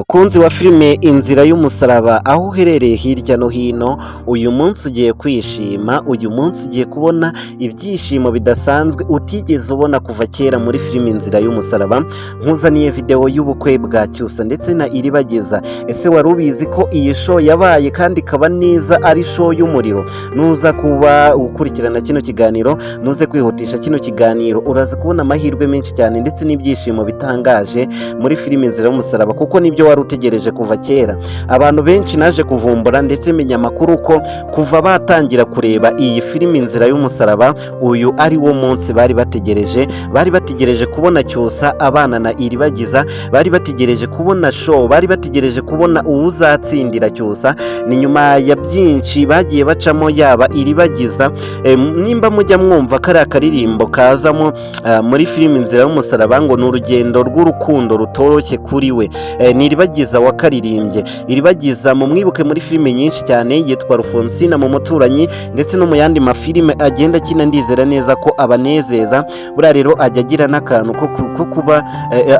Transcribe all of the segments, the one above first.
Mukunzi wa filime Inzira y'umusaraba, aho uherereye hirya no hino, uyu munsi ugiye kwishima, uyu munsi ugiye kubona ibyishimo bidasanzwe utigeze ubona kuva kera muri filime Inzira y'umusaraba. Nkuzaniye video y'ubukwe bwa Cyusa ndetse na Iribagiza. Ese wari ubizi ko iyi show yabaye kandi ikaba neza ari show y'umuriro? Nuza kuba ukurikirana kino kiganiro, nuze kwihutisha kino kiganiro, uraza kubona amahirwe menshi cyane ndetse n'ibyishimo bitangaje muri filime Inzira y'umusaraba, kuko nibyo wari utegereje kuva kera. Abantu benshi naje kuvumbura ndetse menya amakuru ko kuva batangira kureba iyi filime Inzira y'umusaraba, uyu ari wo munsi bari bategereje kubona Cyusa abana na Iribagiza, bari bategereje kubona show, bari bategereje kubona uwuzatsindira Cyusa. Ni nyuma ya byinshi bagiye bacamo, yaba Iribagiza, nimba mujya mwumva kariya karirimbo kazamo muri filime Inzira y'umusaraba ngo ni urugendo rw'urukundo rutoroshye kuri we, ni Iribagiza wakaririmbye. Iribagiza mu mwibuke muri filime nyinshi cyane, yitwa Rufonsina mu Muturanyi ndetse no mu yandi mafilime agenda akina, ndizera neza ko abanezeza. Buriya rero ajya agira n'akantu ko kuba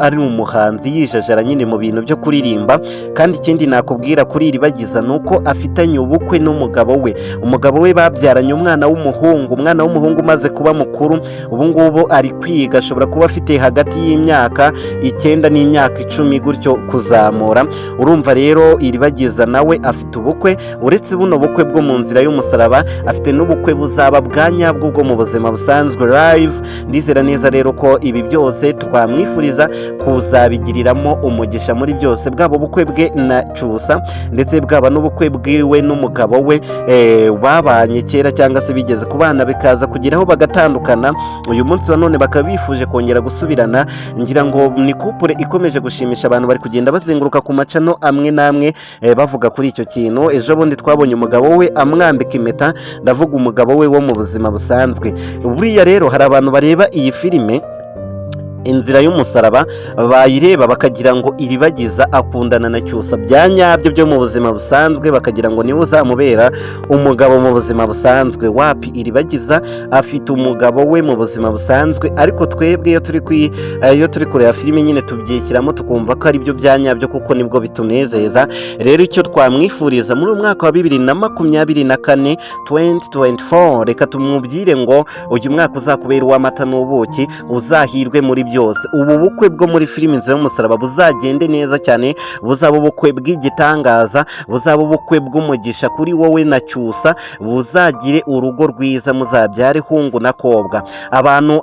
ari umuhanzi yijajara nyine mu bintu byo kuririmba. Kandi ikindi nakubwira kuri Iribagiza nuko afitanye ubukwe n'umugabo we. Umugabo we babyaranye umwana w'umuhungu umaze kuba mukuru, ubu ngubu ari kwiga, ashobora kuba afite hagati y'imyaka 9 n'imyaka 10 gutyo kuzamura. Urumva rero Iribagiza nawe afite ubukwe, uretse buno bukwe bwo mu Nzira y'umusaraba, afite n'ubukwe buzaba bwa nyabwo bwo mu buzima busanzwe live. Ndizera neza rero ko ibi byose twamwifuriza kuzabigiriramo umugisha muri byose, bwabo bukwe bwe na Cyusa ndetse bwaba n'ubukwe bwiwe n'umugabo we babanye kera cyangwa se bigeze kubana bikaza kugeraho bagatandukana. Uyu munsi wa none bakaba bifuje kongera gusubirana. Ngira ngo ni couple ikomeje gushimisha abantu, bari kugenda bazenguruka ku macano amwe namwe bavuga kuri icyo kintu. Ejo bundi twabonye umugabo we amwambika impeta, ndavuga umugabo we wo mu buzima busanzwe. Buriya rero hari abantu bareba iyi filime Inzira y'umusaraba bayireba bakagira ngo Iribagiza akundana na Cyusa bya nyabyo byo mu buzima busanzwe, bakagira ngo niwe uzamubera umugabo mu buzima busanzwe. Wapi, Iribagiza afite umugabo we mu buzima busanzwe, ariko twebwe iyo turi kureba filime nyine tubyishyiramo tukumva ko ari byo bya nyabyo, kuko nibwo bitunezeza. Rero icyo twamwifuriza muri umwaka wa 2024 2024, reka tumubwire ngo uyu mwaka uzakubera uw'amata n'ubuki, uzahirwe muri byose. Ubu bukwe bwo muri filime Inzira y'umusaraba buzagende neza cyane, buzaba ubukwe bw'igitangaza, buzaba ubukwe bw'umugisha kuri wowe na Cyusa, buzagire urugo rwiza, muzabyare hungu na kobwa.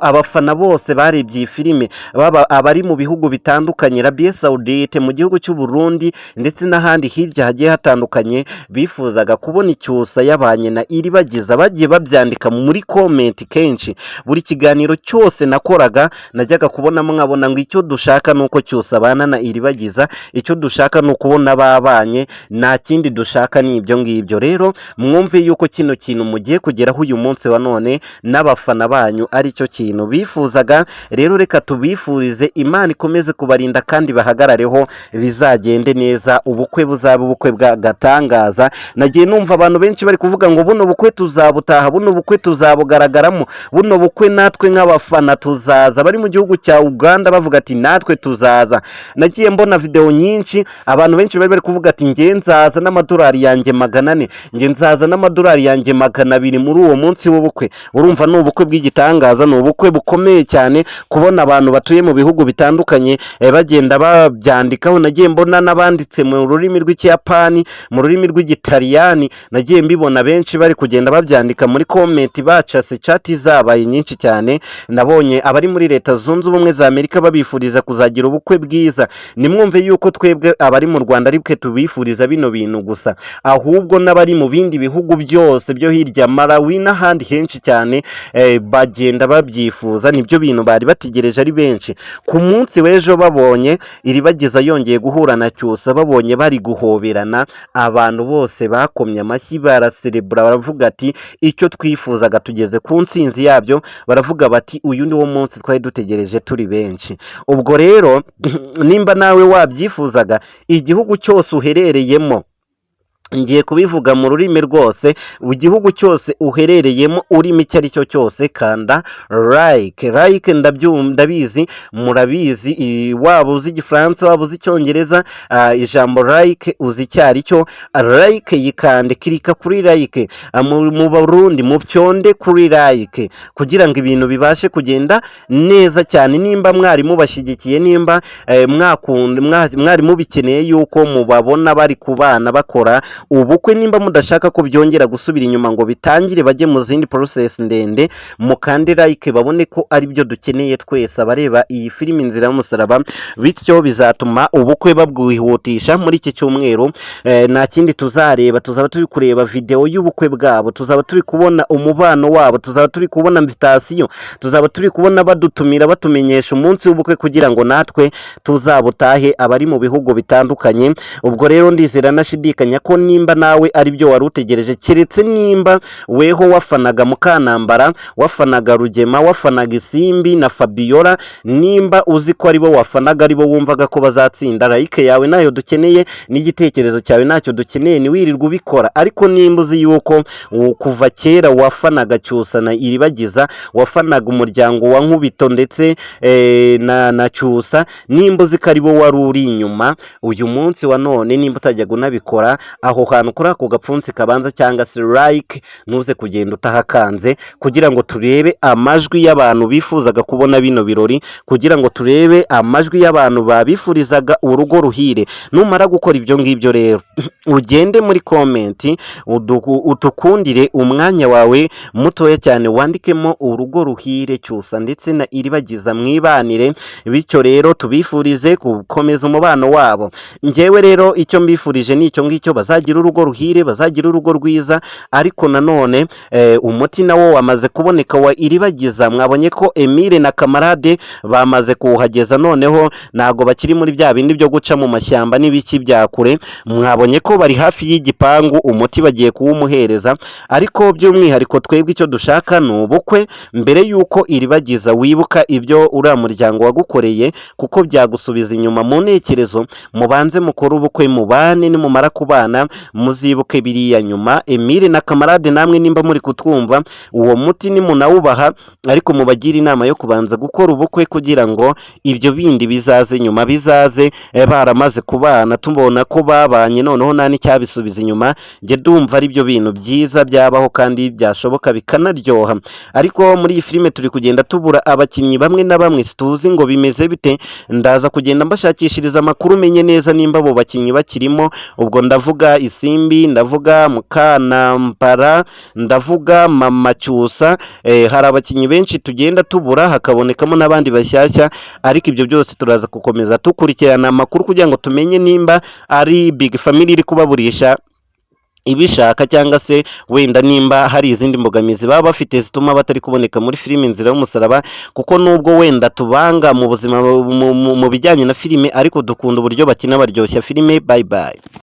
Abafana bose barebye iyi filime, baba abari mu bihugu bitandukanye, Arabie Saoudite, mu gihugu cy'u Burundi ndetse n'ahandi hirya hagiye hatandukanye, bifuzaga kubona Cyusa yabanye na Iribagiza. Bagiye babyandika muri comment kenshi. Buri kiganiro cyose nakoraga najyaga kubona mwabona ngo icyo dushaka nuko Cyusa abana na Iribagiza, icyo dushaka ni ukubona babanye, nta kindi dushaka ni ibyo ngibyo. Rero mwumve yuko kino kintu mugiye kugeraho uyu munsi wa none n'abafana banyu ari cyo kintu bifuzaga. Rero reka tubifurize Imana ikomeze kubarinda kandi bahagarareho, bizagende neza, ubukwe buzaba ubukwe bwa gatangaza. Nagiye numva abantu benshi bari kuvuga ngo buno bukwe tuzabutaha, buno bukwe tuzabugaragaramo, buno bukwe natwe nk'abafana tuzaza. Bari mu gihugu cya Uganda bavuga ati natwe tuzaza. Nagiye mbona video nyinshi, abantu benshi bari kuvuga ati nge nzaza n'amadolari yanjye 400, nge nzaza n'amadolari yanjye 200 muri uwo munsi w'ubukwe. Urumva ni ubukwe bw'igitangaza, ni ubukwe bukomeye cyane kubona abantu batuye mu bihugu bitandukanye bagenda babyandikaho. Nagiye mbona n'abanditse mu rurimi rw'Ikiyapani, mu rurimi rw'Igitaliyani, nagiye mbibona benshi bari kugenda babyandika muri comment, bacase chat zabaye nyinshi cyane. Nabonye abari muri Leta Zunze Ubumwe za Amerika babifuriza kuzagira ubukwe bwiza. Nimwumve yuko twebwe abari mu Rwanda aribwe tubifuriza bino bintu gusa, ahubwo n'abari mu bindi bihugu byose byo hirya Malawi n'ahandi henshi cyane bagenda babyifuza. Nibyo bintu bari bategereje ari benshi. Ku munsi w'ejo babonye Iribagiza yongeye guhura na Cyusa, babonye bari guhoberana, abantu bose bakomye amashyi, baraserebura, baravuga ati icyo twifuzaga tugeze ku nsinzi yabyo. Baravuga bati uyu ni wo munsi twari dutegereje turi benshi. Ubwo rero nimba nawe wabyifuzaga, igihugu cyose uherereyemo ngiye kubivuga mu rurimi rwose, igihugu cyose uherereyemo urimo icyo ari cyo cyose kanda like ndabizi murabizi, waba uzi igifaransa waba uzi icyongereza, ijambo like uzi icyo ari cyo. Like yikande, kirika kuri like, mu Burundi mupyonde kuri like kugira ngo ibintu bibashe kugenda neza cyane. Nimba mwari mubashyigikiye, nimba mwari mubikeneye yuko mubabona bari kubana bakora ubukwe, nimba mudashaka ko byongera gusubira inyuma ngo bitangire bajye mu zindi process ndende, mukande like babone ko ari byo dukeneye twese abareba iyi filimi Inzira y'Umusaraba, bityo bizatuma ubukwe babwihutisha. Muri iki cyumweru nta kindi tuzareba, tuzaba turi kureba video y'ubukwe bwabo, tuzaba turi kubona umubano wabo, tuzaba turi kubona invitation, tuzaba turi kubona badutumira batumenyesha umunsi w'ubukwe kugira ngo natwe tuzabutahe abari mu bihugu bitandukanye. Ubwo rero ndizera nashidikanya ko nimba nawe ari byo wari utegereje, keretse nimba weho wafanaga Mukanambara, wafanaga Rugema, wafanaga Isimbi na Fabiola, nimba uzi ko ari bo wafanaga, ari bo wumvaga ko bazatsinda, like yawe nayo dukeneye, n'igitekerezo cyawe nacyo dukeneye, niwirirwa ubikora. Ariko nimba uzi yuko kuva kera wafanaga Cyusa na Iribagiza, wafanaga umuryango wa Nkubito ndetse na Cyusa, nimba uzi ko ari bo wari uri inyuma, uyu munsi wa none nimba utajyaga unabikora, aho hantu kuri ako gapfunsi kabanza cyangwa se like, ntuze kugenda utahakanze, kugira ngo turebe amajwi y'abantu bifuzaga kubona bino birori, kugira ngo turebe amajwi y'abantu babifurizaga urugo ruhire. Numara gukora ibyo ngibyo rero ugende muri comment utukundire umwanya wawe mutoya cyane, wandikemo urugo ruhire Cyusa ndetse na Iribagiza mwibanire, bityo rero tubifurize gukomeza umubano wabo. Njyewe rero icyo mbifurije ni icyo ngicyo, bazagira urugo ruhire, bazagira urugo rwiza. Ariko nanone umuti nawo wamaze kuboneka wa Iribagiza, mwabonye ko Emile na Kamarade bamaze kuhageza, noneho nago bakiri muri bya bindi byo guca mu mashyamba n'ibiki bya kure, mwabonye ko bari hafi y'igipangu, umuti bagiye kuwumuhereza. Ariko by'umwihariko twebwe icyo dushaka ni ubukwe, mbere yuko Iribagiza wibuka ibyo uriya muryango wagukoreye, kuko byagusubiza inyuma mu ntekerezo. Mubanze mukore ubukwe, mubane, nimumara kubana muzibuke biriya nyuma. Emile na Kamarade namwe nimba muri kutwumva, uwo muti nimunawubaha, ariko mubagira inama yo kubanza gukora ubukwe kugira ngo ibyo bindi bizaze nyuma, bizaze baramaze kubana, tubona ko babanye noneho nta n'icyabisubiza inyuma. Njye ndumva ari byo bintu byiza byabaho kandi byashoboka bikanaryoha. Ariko muri iyi filime turi kugenda tubura abakinnyi bamwe na bamwe, situzi ngo bimeze bite. Ndaza kugenda mbashakishiriza amakuru menye neza nimba abo bakinnyi bakirimo. Ubwo ndavuga Isimbi, ndavuga Mukanambara, ndavuga Mama Cyusa. Hari abakinnyi benshi tugenda tubura, hakabonekamo n'abandi bashyashya, ariko ibyo byose turaza gukomeza tukurikirana amakuru kugira ngo tumenye nimba ari Big Family iri kubaburisha ibishaka, cyangwa se wenda nimba hari izindi mbogamizi baba bafite zituma batari kuboneka muri filime Inzira y'Umusaraba. Kuko nubwo wenda tubanga mu buzima mu bijyanye na filime, ariko dukunda uburyo bakina baryoshya filime. Bye bye.